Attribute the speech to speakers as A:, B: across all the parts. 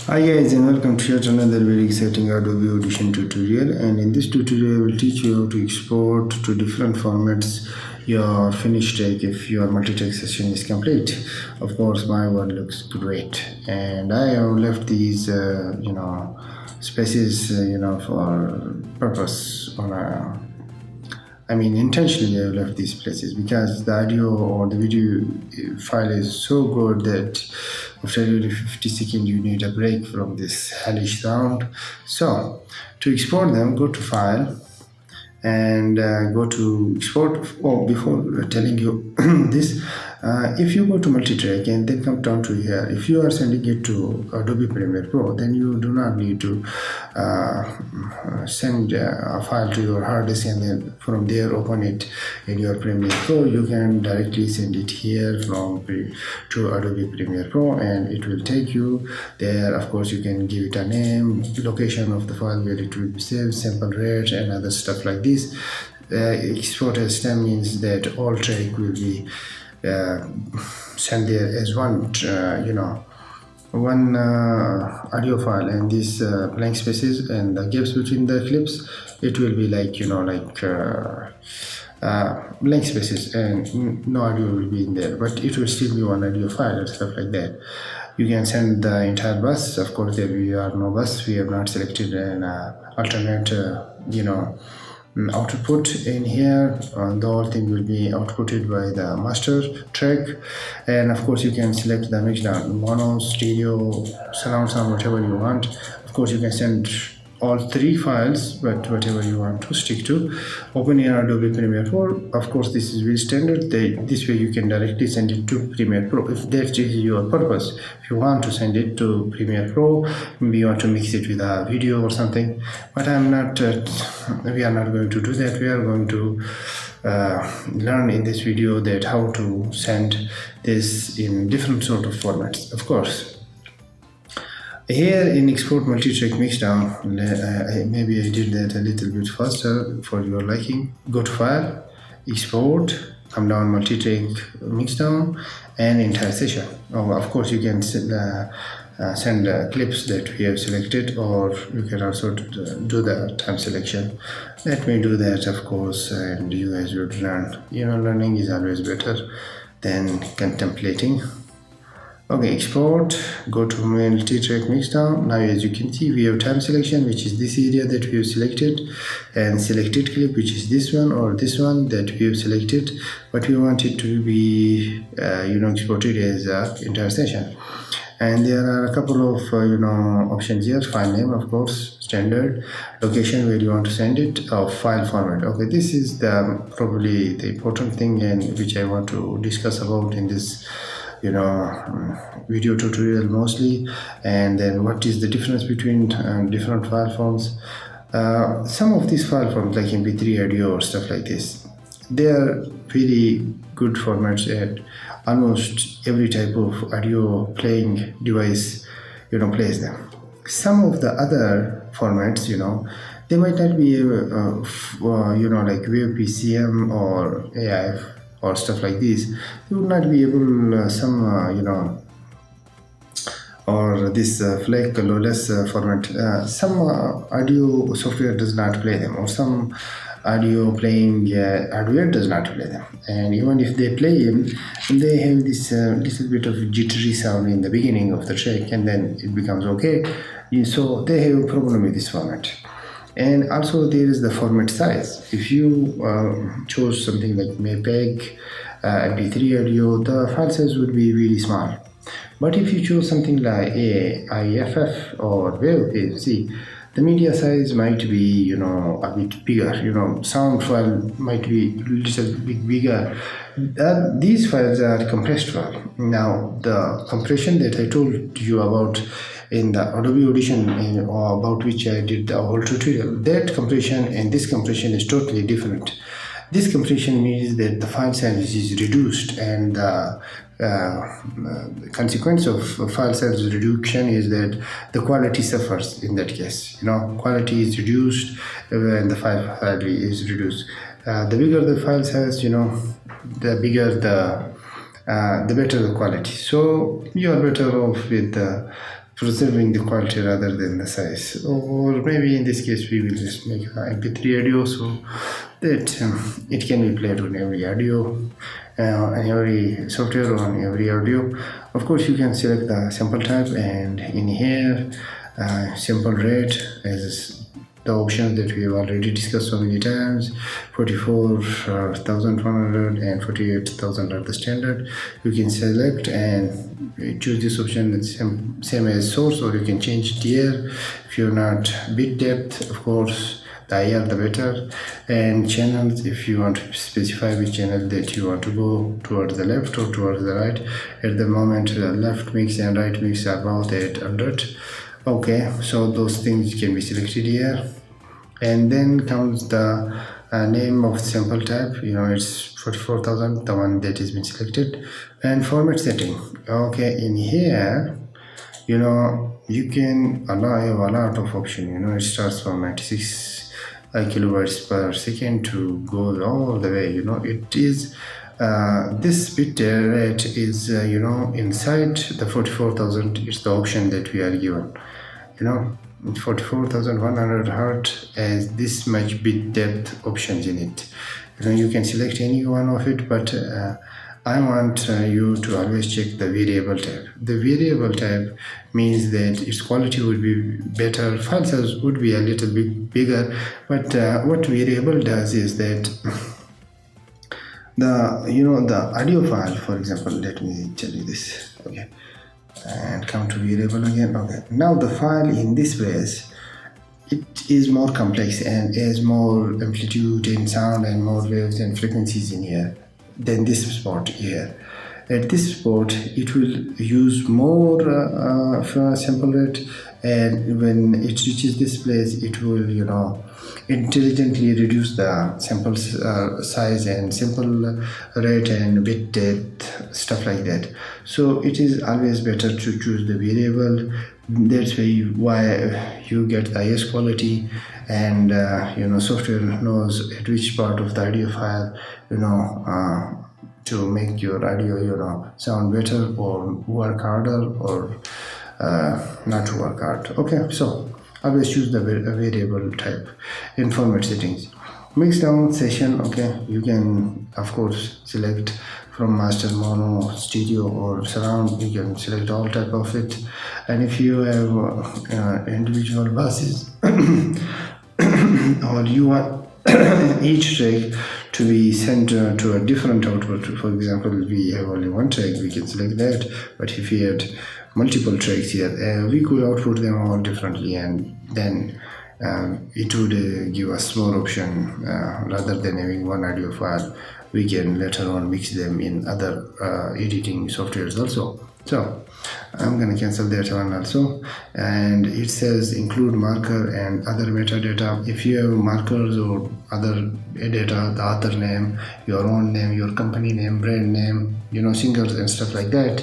A: Hi guys, and welcome to yet another very exciting Adobe Audition tutorial. And in this tutorial I will teach you how to export to different formats your finished take if your multi-take session is complete. Of course my one looks great, and I have left these spaces for purpose on a intentionally I left these places because the audio or the video file is so good that after every 50 seconds you need a break from this hellish sound. So to export them, go to File and go to Export. Oh, before telling you this, if you go to multi-track and then come down to here, if you are sending it to Adobe Premiere Pro, then you do not need to send a file to your hard disk and then from there open it in your Premiere Pro. You can directly send it here to Adobe Premiere Pro and it will take you there. Of course you can give it a name, location of the file where it will be saved, sample rate and other stuff like this. Export as stem means that all track will be sent there as one audio file, and these blank spaces and the gaps between the clips, it will be like blank spaces and no audio will be in there, but it will still be one audio file and stuff like that. You can send the entire bus. Of course there we are no bus, we have not selected an alternate output in here. The whole thing will be outputted by the master track, and of course you can select the mix down, mono, stereo, surround sound, whatever you want. Of course you can send all three files, but whatever you want to stick to. Open your Adobe Premiere Pro. Of course this is very standard. This way you can directly send it to Premiere Pro if that is your purpose. If you want to send it to Premiere Pro, maybe you want to mix it with a video or something, but I'm not we are not going to do that. We are going to learn in this video that how to send this in different sort of formats. Of course here in export multi-track mixdown, maybe I did that a little bit faster for your liking. Go to File, Export, come down multi-track mixdown and entire session. Of course you can send clips that we have selected, or you can also do the time selection. Let me do that, of course, and you guys will learn. Learning is always better than contemplating. Okay, export, go to multi-track mixdown. Now as you can see we have time selection, which is this area that we have selected, and selected clip, which is this one or this one that we have selected, but we want it to be exported as a entire session. And there are a couple of options here. File name, of course, standard, location where you want to send it, file format. Okay, this is probably the important thing and which I want to discuss about in this video tutorial mostly. And then what is the difference between different file forms. Some of these file forms like MP3 audio or stuff like this, they are very good formats, and almost every type of audio playing device plays them. Some of the other formats they might not be like Wave PCM or AIF or stuff like this. You would not be able or this FLAC lossless format. Some audio software does not play them, or some audio playing hardware does not play them, and even if they play them, they have this little bit of jittery sound in the beginning of the track and then it becomes okay. So they have a problem with this format. And also there is the format size. If you chose something like MPEG, MP3 audio, the file size would be really small. But if you choose something like AIFF or Wave, see, the media size might be a bit bigger. Sound file might be a little bit bigger. These files are compressed file. Now the compression that I told you about in the Adobe Audition about which I did the whole tutorial, that compression and this compression is totally different. This compression means that the file size is reduced, and the consequence of file size reduction is that the quality suffers in that case. Quality is reduced when the file is reduced. The bigger the file size, the bigger the better the quality. So you are better off with the preserving the quality rather than the size. Or maybe in this case we will just make a mp3 audio so that it can be played on every audio and every software on every audio. Of course you can select the sample type, and in here sample rate as the options that we have already discussed so many times. 44,100 and 48,000 are the standard. You can select and choose this option same as source, or you can change it here. If you're not bit depth, of course the higher the better. And channels, if you want to specify which channel that you want to go towards the left or towards the right. At the moment the left mix and right mix are both at 100. Okay, so those things can be selected here. And then comes the name of sample type, it's 44,000, the one that has been selected. And format setting, okay, in here you can allow a lot of option. It starts from 96 kilobytes per second to go all the way. It is this bit rate is inside the 44,000. It's the option that we are given. 44,100 hertz has this much bit depth options in it. You can select any one of it, but I want you to always check the variable type. The variable type means that its quality would be better, file size would be a little bit bigger, but what variable does is that the audio file, for example, let me tell you this, okay, and come to variable again. Okay, now the file in this place, it is more complex and has more amplitude and sound and more waves and frequencies in here than this spot here. At this spot it will use more sample rate, and when it reaches this place it will intelligently reduce the sample size and sample rate and bit depth, stuff like that. So it is always better to choose the variable. That's why you get the highest quality, and software knows at which part of the audio file to make your audio sound better or work harder or not work hard. Okay, so always choose the variable type. In format settings, mix down session, okay, you can of course select from master, mono, stereo or surround. You can select all type of it. And if you have individual buses or you want each track to be sent to a different output, for example, we have only one track, we can select that. But if we had multiple tracks here, we could output them all differently, and then it would give us more option. Rather than having one audio file, we can later on mix them in other editing softwares also. So I'm gonna cancel that one also. And it says include marker and other metadata. If you have markers or other data, the author name, your own name, your company name, brand name, singers and stuff like that.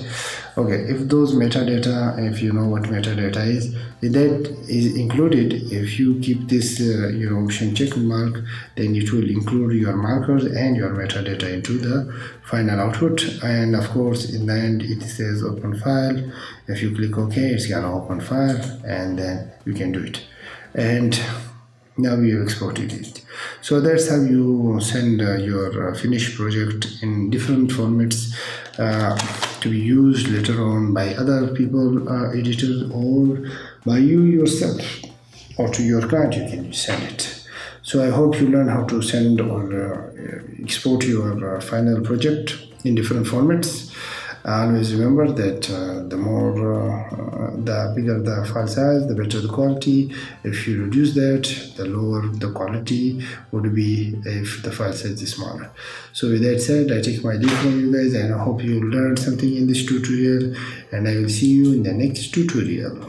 A: Okay, if those metadata, if you know what metadata is, that is included. If you keep this option check mark, then it will include your markers and your metadata into the final output. And of course in the end it says open file. If you click OK, it's gonna open file, and then you can do it. And now we have exported it. So that's how you send your finished project in different formats to be used later on by other people, editors, or by you yourself, or to your client. You can send it. So I hope you learn how to send or export your final project in different formats. Always remember that the bigger the file size, the better the quality. If you reduce that, the lower the quality would be if the file size is smaller. So with that said, I take my leave from you guys, and I hope you learned something in this tutorial, and I will see you in the next tutorial.